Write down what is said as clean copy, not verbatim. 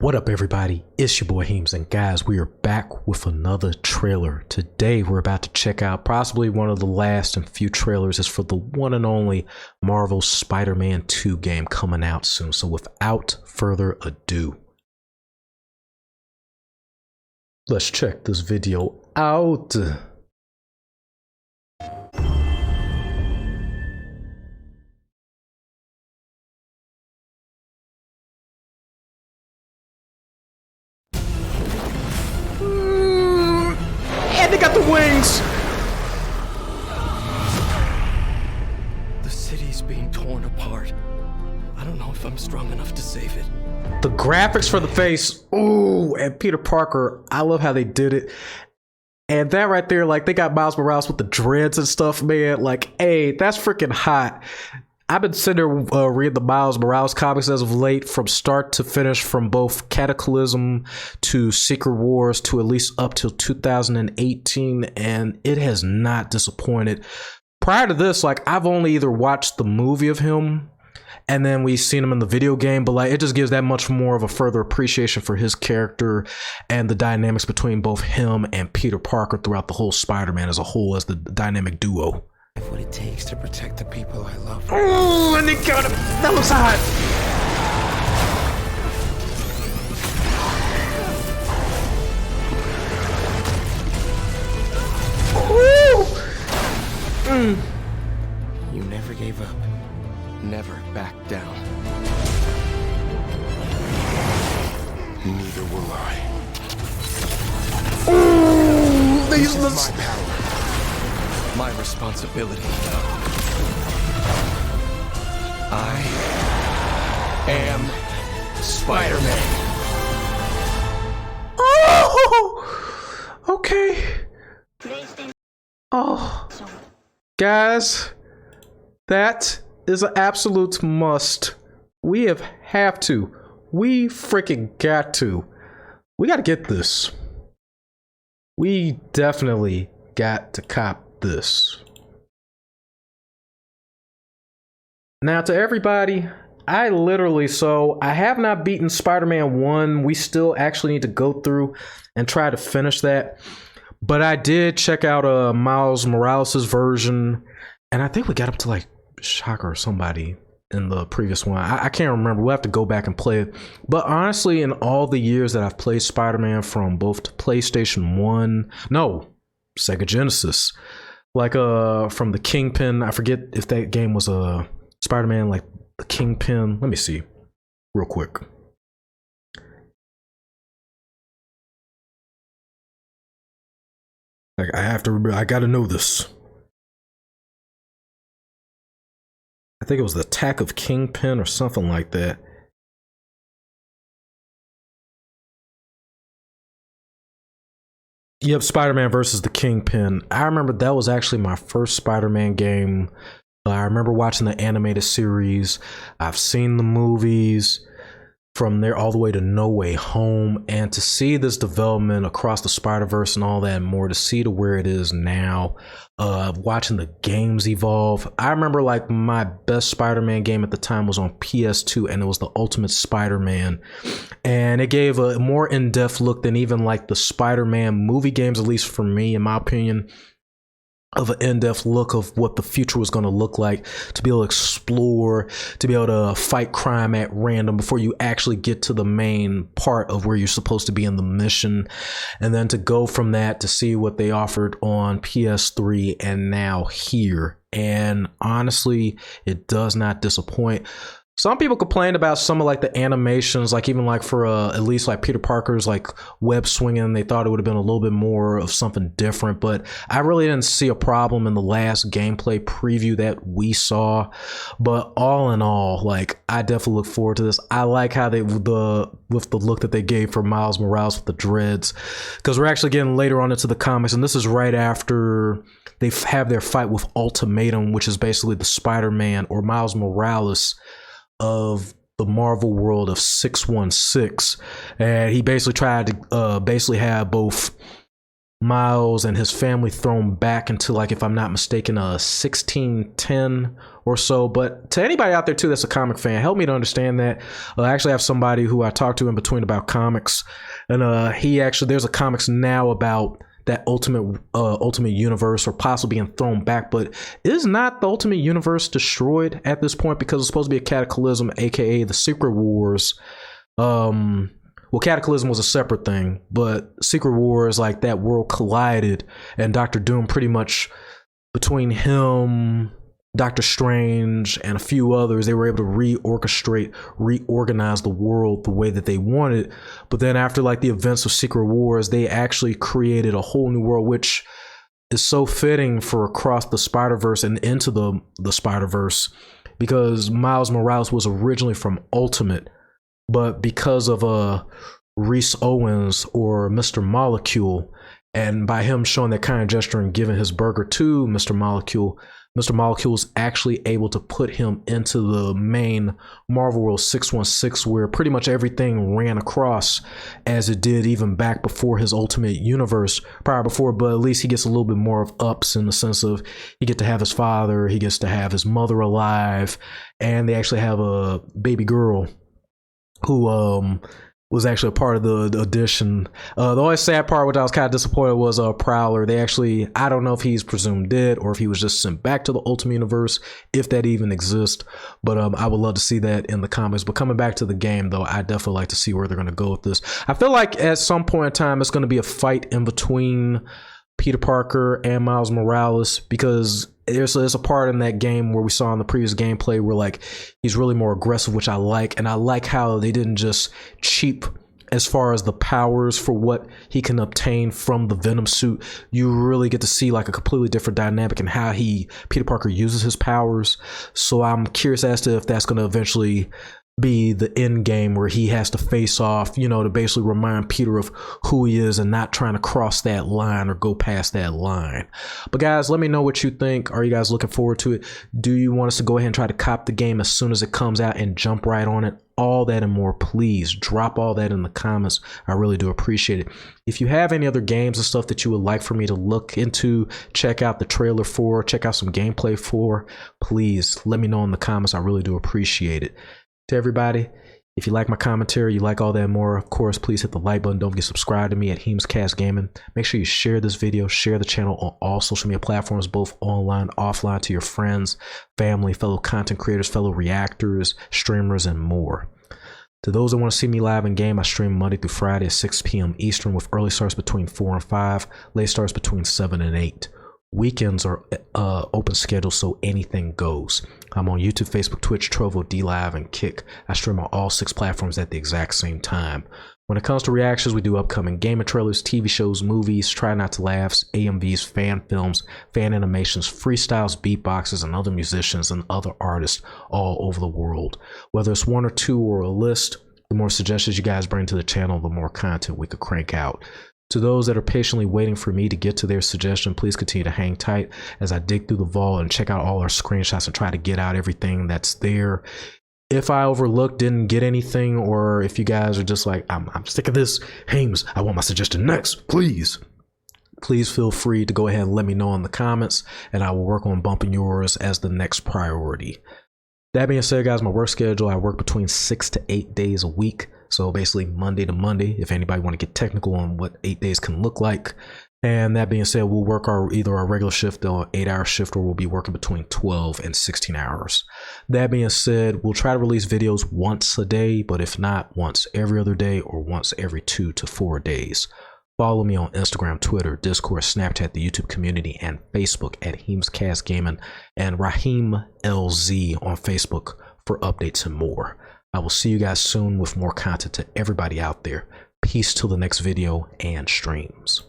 What up, everybody? It's your boy Heems, and guys, we are back with another trailer. Today, we're about to check out possibly one of the last and few trailers. It's for the one and only Marvel Spider-Man 2 game coming out soon. So without further ado, let's check this video out. And they got the wings! The city's being torn apart. I don't know if I'm strong enough to save it. The graphics for the face, ooh, and Peter Parker, I love how they did it. And that right there, like, they got Miles Morales with the dreads and stuff, man. Like, hey, that's freaking hot. I've been sitting there reading the Miles Morales comics as of late, from start to finish, from both Cataclysm to Secret Wars to at least up till 2018, and it has not disappointed. Prior to this, like, I've only either watched the movie of him and then we've seen him in the video game, but like, it just gives that much more of a further appreciation for his character and the dynamics between both him and Peter Parker throughout the whole Spider-Man as a whole, as the dynamic duo. What it takes to protect the people I love. Oh, and they got him. That was hot. You never gave up. Never backed down. Neither will I. Ooh, they This used is my power. My responsibility. I am Spider-Man. Oh, okay. Oh, guys, that is an absolute must. We have to. We freaking got to. We got to get this. We definitely got to cop this. Now, to everybody, I have not beaten Spider-Man 1. We still actually need to go through and try to finish that. But I did check out Miles Morales' version, and I think we got up to like Shocker or somebody in the previous one. I can't remember. We'll have to go back and play it. But honestly, in all the years that I've played Spider-Man from both PlayStation 1, no, Sega Genesis, like from the Kingpin, I forget if that game was a Spider-Man like the Kingpin. Let me see real quick. Like, I have to remember, I gotta know this. I think it was the Attack of Kingpin or something like that. Yep, Spider-Man versus the Kingpin. I remember that was actually my first Spider-Man game. I remember watching the animated series. I've seen the movies from there all the way to No Way Home, and to see this development across the Spider-Verse and all that and more, to see to where it is now, watching the games evolve. I remember like my best Spider-Man game at the time was on PS2, and it was the Ultimate Spider-Man, and it gave a more in-depth look than even like the Spider-Man movie games, at least for me, in my opinion, of an in-depth look of what the future was going to look like, to be able to explore, to be able to fight crime at random before you actually get to the main part of where you're supposed to be in the mission, and then to go from that to see what they offered on PS3 and now here. And honestly, it does not disappoint. Some people complained about some of like the animations, like even like for at least like Peter Parker's like web swinging, they thought it would have been a little bit more of something different, but I really didn't see a problem in the last gameplay preview that we saw. But all in all, like, I definitely look forward to this. I like how they with the look that they gave for Miles Morales with the dreads, because we're actually getting later on into the comics, and this is right after they have their fight with Ultimatum, which is basically the Spider-Man or Miles Morales of the Marvel world of 616, and he basically tried to basically have both Miles and his family thrown back into, like, if I'm not mistaken, 1610 or so. But to anybody out there too that's a comic fan, help me to understand that. I actually have somebody who I talked to in between about comics, and there's a comics now about that ultimate universe, or possibly being thrown back. But is not the ultimate universe destroyed at this point, because it's supposed to be a cataclysm, aka the Secret Wars. Well, Cataclysm was a separate thing, but Secret Wars, like, that world collided, and Doctor Doom, pretty much between him, Doctor Strange, and a few others, they were able to reorganize the world the way that they wanted. But then after, like, the events of Secret Wars, they actually created a whole new world, which is so fitting for Across the Spider-Verse and Into the Spider-Verse, because Miles Morales was originally from Ultimate, but because of Rhys Owens, or Mr. Molecule, and by him showing that kind of gesture and giving his burger to Mr. Molecule was actually able to put him into the main Marvel World 616, where pretty much everything ran across as it did even back before his Ultimate Universe, prior before. But at least he gets a little bit more of ups, in the sense of he gets to have his father, he gets to have his mother alive, and they actually have a baby girl who was actually a part of the addition. The only sad part, which I was kind of disappointed, was Prowler. They actually, I don't know if he's presumed dead or if he was just sent back to the Ultimate Universe, if that even exists. But I would love to see that in the comics. But coming back to the game, though, I definitely like to see where they're going to go with this. I feel like at some point in time, it's going to be a fight in between Peter Parker and Miles Morales, because there's a part in that game where we saw in the previous gameplay where, like, he's really more aggressive, which I like. And I like how they didn't just cheap as far as the powers for what he can obtain from the Venom suit. You really get to see, like, a completely different dynamic in how Peter Parker uses his powers. So I'm curious as to if that's going to eventually be the end game, where he has to face off, to basically remind Peter of who he is and not trying to cross that line or go past that line. But guys, let me know what you think. Are you guys looking forward to it? Do you want us to go ahead and try to cop the game as soon as it comes out and jump right on it? All that and more, please drop all that in the comments. I really do appreciate it. If you have any other games and stuff that you would like for me to look into, check out the trailer for, check out some gameplay for, please let me know in the comments. I really do appreciate it. To everybody, if you like my commentary, you like all that and more, of course, please hit the like button. Don't forget to subscribe to me at Gcustomstudios Gaming. Make sure you share this video, share the channel on all social media platforms, both online, offline, to your friends, family, fellow content creators, fellow reactors, streamers, and more. To those that want to see me live in game, I stream Monday through Friday at 6 p.m. Eastern, with early starts between 4 and 5, late starts between 7 and 8. Weekends are open schedule, so anything goes. I'm on YouTube, Facebook, Twitch, Trovo, DLive, and Kick. I stream on all 6 platforms at the exact same time. When it comes to reactions, we do upcoming gaming trailers, TV shows, movies, try not to laughs, AMVs, fan films, fan animations, freestyles, beatboxes, and other musicians and other artists all over the world. Whether it's 1 or 2 or a list, the more suggestions you guys bring to the channel, the more content we could crank out. To those that are patiently waiting for me to get to their suggestion, please continue to hang tight as I dig through the vault and check out all our screenshots and try to get out everything that's there. If I overlooked, didn't get anything, or if you guys are just like, I'm sick of this, Hames, I want my suggestion next, please feel free to go ahead and let me know in the comments, and I will work on bumping yours as the next priority. That being said, guys, my work schedule, I work between 6 to 8 days a week. So basically Monday to Monday, if anybody want to get technical on what 8 days can look like. And that being said, we'll work either our regular shift or 8-hour shift, or we'll be working between 12 and 16 hours. That being said, we'll try to release videos once a day, but if not, once every other day or once every 2 to 4 days. Follow me on Instagram, Twitter, Discord, Snapchat, the YouTube community, and Facebook at Gcustomstudios Gaming, and Raheem LZ on Facebook for updates and more. I will see you guys soon with more content to everybody out there. Peace till the next video and streams.